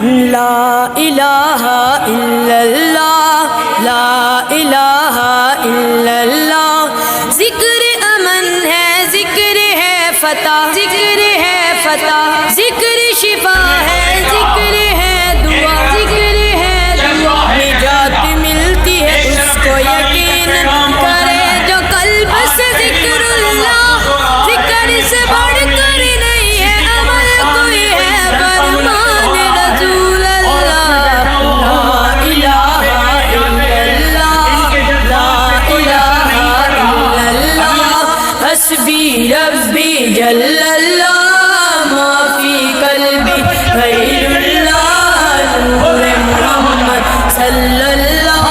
لا الہ الا اللہ، لا الہ الا اللہ۔ ذکر امن ہے، ذکر ہے فتح، ذکر ہے فتح، ذکر شفا ہے، ذکر ہے دعا، ذکر ہے دعا۔ نجات ملتی ہے اس کو یقین کرے جو قلب سے ذکر اللہ، ذکر سے بڑھ کر نہیں ہے عمل کوئی ہے فرمان رسول اللہ۔ لا الہ الا اللہ، لا الہ الا اللہ۔ حسبی ربی جل اللہ، ما فی قلبی غیر اللہ، نور محمد صلی اللہ۔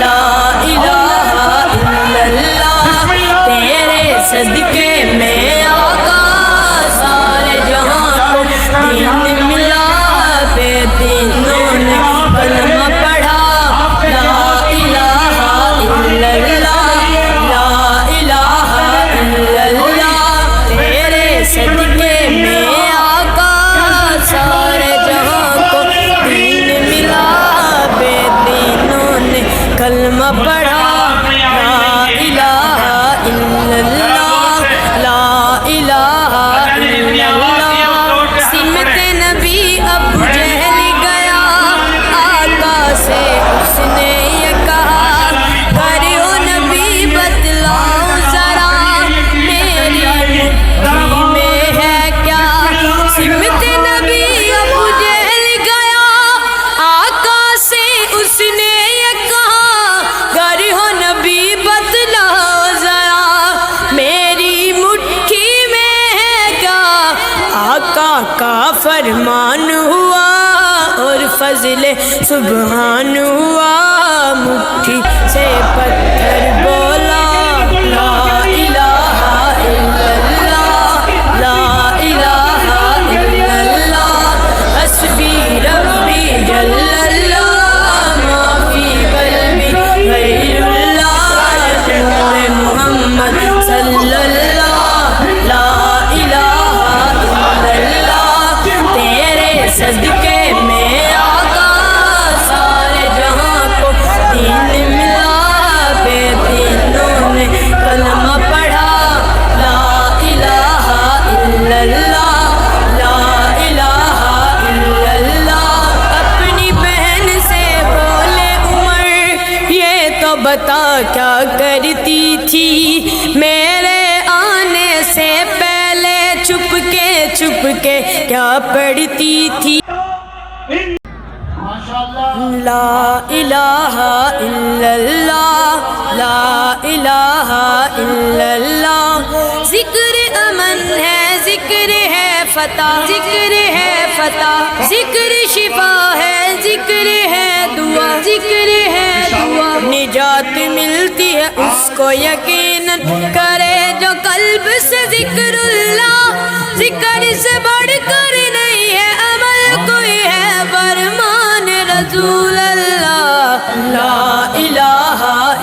لا الہ الا اللہ، تیرے صدقے میں آقا سارے جہاں کو دین ملا، بے دینوں نے کلمہ پڑھا۔ لا الہ الا اللہ، لا الہ الا اللہ، تیرے صدقے میں آقا سارے جہاں کو دین ملا، بے دینوں نے کلمہ پڑھا۔ لا الہ الا اللہ، لا الہ الا اللہ۔ سمت نبی ابو جہل گیا، آقا سے اس نے یہ کہا، کرو نبی بتلاؤ ذرا میری مٹھی میں ہے کیا۔ سمت نبی ابو جہل گیا، آقا سے اس نے یہ کہا، کرو نبی بتلاؤ ذرا میری مٹھی میں ہے کیا۔ آقا کا فرمان ہوا اور فضل سبحان ہوا، مٹھی سے پتھر بولا۔ لا الہ الا اللہ، لا الہ الا اللہ۔ حسبی ربی جل اللہ، ما فی قلبی غیر اللہ، نور محمد صلی اللہ۔ لا الہ الا اللہ، تیرے صدقے میں آقا سارے جہاں کو دین ملا، بے دینوں نے کلمہ پڑھا۔ لا الہ الا اللہ، لا الہ الا اللہ۔ اپنی بہن سے بولے عمر، یہ تو بتا کیا کرتی تھی میرے آنے سے پہلے، چھپ کے کیا پڑھتی تھی۔ لا الہ الا اللہ، لا الہ الا اللہ۔ ذکر امن ہے، ذکر ہے فتح، ذکر ہے فتح، ذکر شفا ہے، ذکر ہے دعا، ذکر ہے دعا۔ نجات ملتی ہے اس کو یقین کرے جو قلب سے ذکر اللہ، ذکر سے بڑھ کر نہیں ہے عمل کوئی ہے فرمان رسول اللہ۔ لا الہ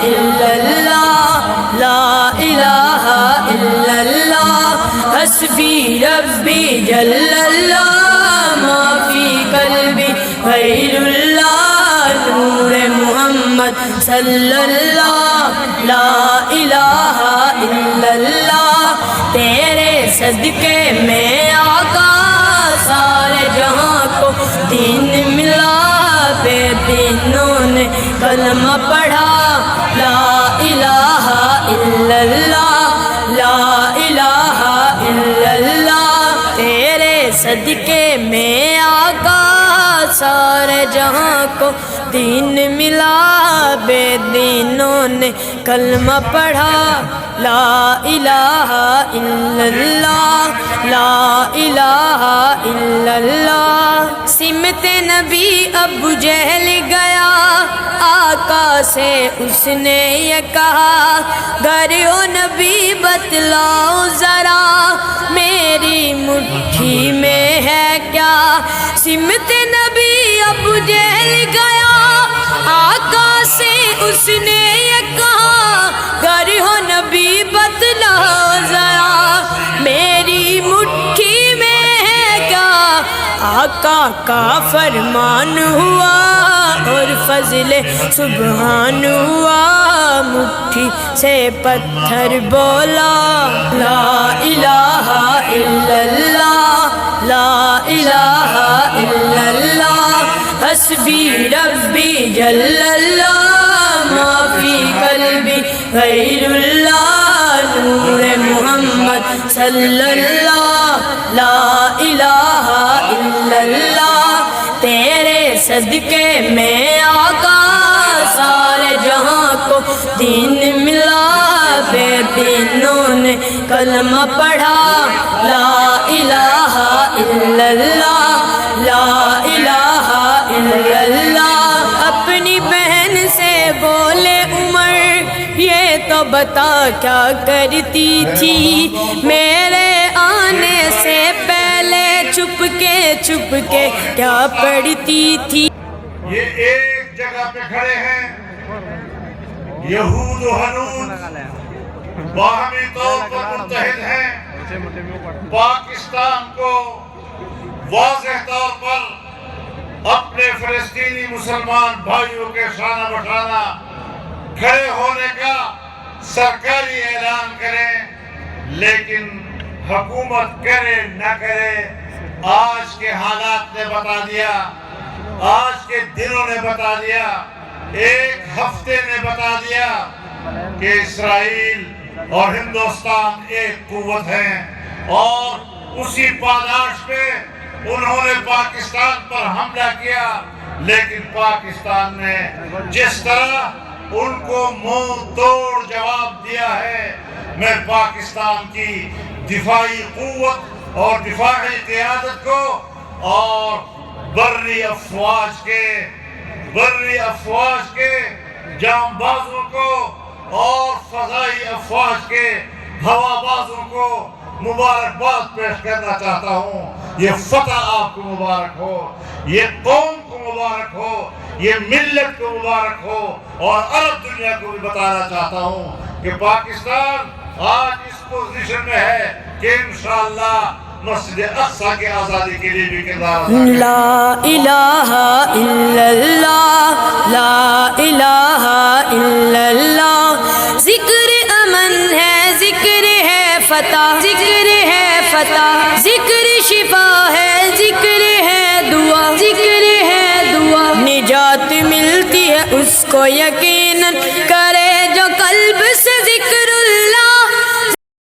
الا اللہ، لا الہ الا اللہ۔ حسبی ربی جل اللہ، ما فی قلبی غیر اللہ، نور محمد صلی اللہ۔ لا الہ الا اللہ، تیرے صدقے میں آقا سارے جہاں کو دین ملا، بے دینوں نے کلمہ پڑھا۔ لا الہ الا اللہ، لا الہ الا اللہ، تیرے صدقے میں آقا سارے جہاں کو دین ملا، بے دینوں نے کلمہ پڑھا۔ لا الہ الا اللہ، لا الہ الا اللہ۔ سمت نبی ابو جہل گیا، آقا سے اس نے یہ کہا، کرو نبی بتلاؤ ذرا میری مٹھی میں ہے کیا۔ سمت نبی ابو جہل گیا، آقا سے اس نے یہ کہا، کرو نبی بتلاؤ ذرا میری مٹھی میں ہے کیا۔ آقا کا فرمان ہوا اور فضل سبحان ہوا، مٹھی سے پتھر بولا لا الہ الا اللہ، لا الہ الا اللہ، حسبی ربی جل اللہ، ما فی قلبی غیر اللہ، نور محمد صلی اللہ، لا الہ الا اللہ، تیرے صدقے میں آقا سارے جہاں کو دین ملا، بے دینوں نے کلمہ پڑھا لا الہ الا اللہ، لا الہ الا اللہ۔ اپنی بہن سے بولے عمر یہ تو بتا کیا کرتی تھی، میرے آنے سے پہلے چھپ کے کیا پڑھتی تھی۔ یہ ایک جگہ پہ کھڑے ہیں، یہود و ہنود باہمی طور پر متحد ہیں، پاکستان کو واضح طور پر اپنے فلسطینی مسلمان بھائیوں کے شانہ بشانہ کھڑے ہونے کا سرکاری اعلان کریں، لیکن حکومت کرے نہ کرے، آج کے حالات نے بتا دیا، آج کے دنوں نے بتا دیا، ایک ہفتے نے بتا دیا کہ اسرائیل اور ہندوستان ایک قوت ہیں، اور اسی پاداش پہ انہوں نے پاکستان پر حملہ کیا، لیکن پاکستان نے جس طرح ان کو منہ توڑ جواب دیا ہے، میں پاکستان کی دفاعی قوت اور دفاعی قیادت کو اور بری افواج کے جام بازوں کو اور فضائی افواج کے ہوا بازوں کو مبارکباد پیش کرنا چاہتا ہوں۔ یہ فتح آپ کو مبارک ہو، یہ قوم کو مبارک ہو، یہ ملت کو مبارک ہو، اور عرب دنیا کو بھی بتانا چاہتا ہوں کہ پاکستان آج اس پوزیشن میں ہے کہ انشاءاللہ مسجد اقصی کی آزادی کے لیے بھی کردار ادا کرے۔ لا الہ الا اللہ، لا الہ الا اللہ، ذکر امن ہے، ذکر ہے فتح، ذکر ہے فتح، ذکر شفا ہے، ذکر ہے دعا، ذکر ہے دعا، نجات ملتی ہے اس کو یقیناً